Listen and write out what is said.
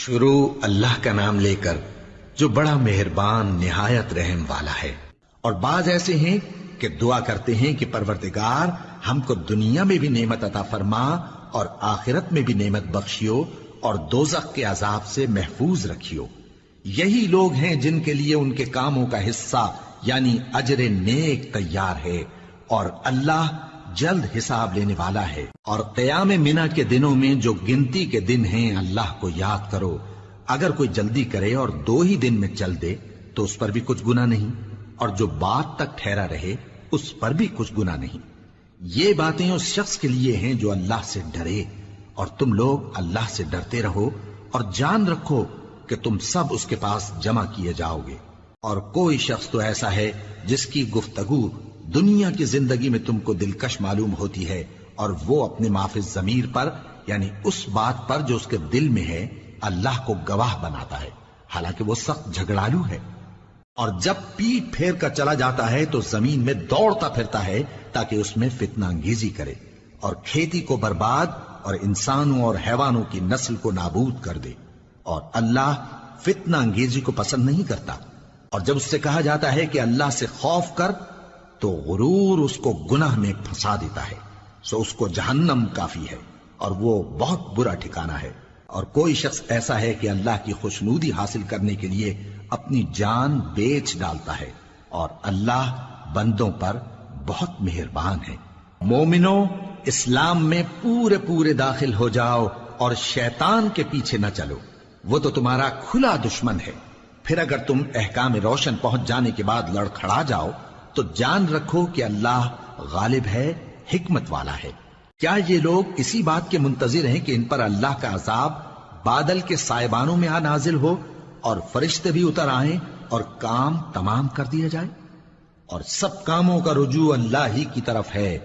شروع اللہ کا نام لے کر جو بڑا مہربان نہایت رحم والا ہے۔ اور بعض ایسے ہیں کہ دعا کرتے ہیں کہ پروردگار ہم کو دنیا میں بھی نعمت عطا فرما اور آخرت میں بھی نعمت بخشیو اور دوزخ کے عذاب سے محفوظ رکھیو۔ یہی لوگ ہیں جن کے لیے ان کے کاموں کا حصہ یعنی اجر نیک تیار ہے، اور اللہ جلد حساب لینے والا ہے۔ اور قیام منہ کے دنوں میں جو گنتی کے دن ہیں اللہ کو یاد کرو۔ اگر کوئی جلدی کرے اور 2 ہی دن میں چل دے تو اس پر بھی کچھ گناہ نہیں، اور جو بات تک ٹھہرا رہے اس پر بھی کچھ گناہ نہیں۔ یہ باتیں اس شخص کے لیے ہیں جو اللہ سے ڈرے، اور تم لوگ اللہ سے ڈرتے رہو اور جان رکھو کہ تم سب اس کے پاس جمع کیے جاؤ گے۔ اور کوئی شخص تو ایسا ہے جس کی گفتگو دنیا کی زندگی میں تم کو دلکش معلوم ہوتی ہے، اور وہ اپنے معافی ضمیر پر یعنی اس بات پر جو اس کے دل میں ہے اللہ کو گواہ بناتا ہے، حالانکہ وہ سخت جھگڑالو ہے۔ اور جب پیٹ پھیر کر چلا جاتا ہے تو زمین میں دوڑتا پھرتا ہے تاکہ اس میں فتنہ انگیزی کرے اور کھیتی کو برباد اور انسانوں اور حیوانوں کی نسل کو نابود کر دے، اور اللہ فتنہ انگیزی کو پسند نہیں کرتا۔ اور جب اس سے کہا جاتا ہے کہ اللہ سے خوف کر تو غرور اس کو گناہ میں پھنسا دیتا ہے، سو اس کو جہنم کافی ہے اور وہ بہت برا ٹھکانہ ہے۔ اور کوئی شخص ایسا ہے کہ اللہ کی خوشنودی حاصل کرنے کے لیے اپنی جان بیچ ڈالتا ہے، اور اللہ بندوں پر بہت مہربان ہے۔ مومنو، اسلام میں پورے پورے داخل ہو جاؤ اور شیطان کے پیچھے نہ چلو، وہ تو تمہارا کھلا دشمن ہے۔ پھر اگر تم احکام روشن پہنچ جانے کے بعد لڑکھڑا جاؤ تو جان رکھو کہ اللہ غالب ہے، حکمت والا ہے۔ کیا یہ لوگ اسی بات کے منتظر ہیں کہ ان پر اللہ کا عذاب بادل کے سائبانوں میں نازل ہو اور فرشتے بھی اتر آئیں اور کام تمام کر دیا جائے؟ اور سب کاموں کا رجوع اللہ ہی کی طرف ہے۔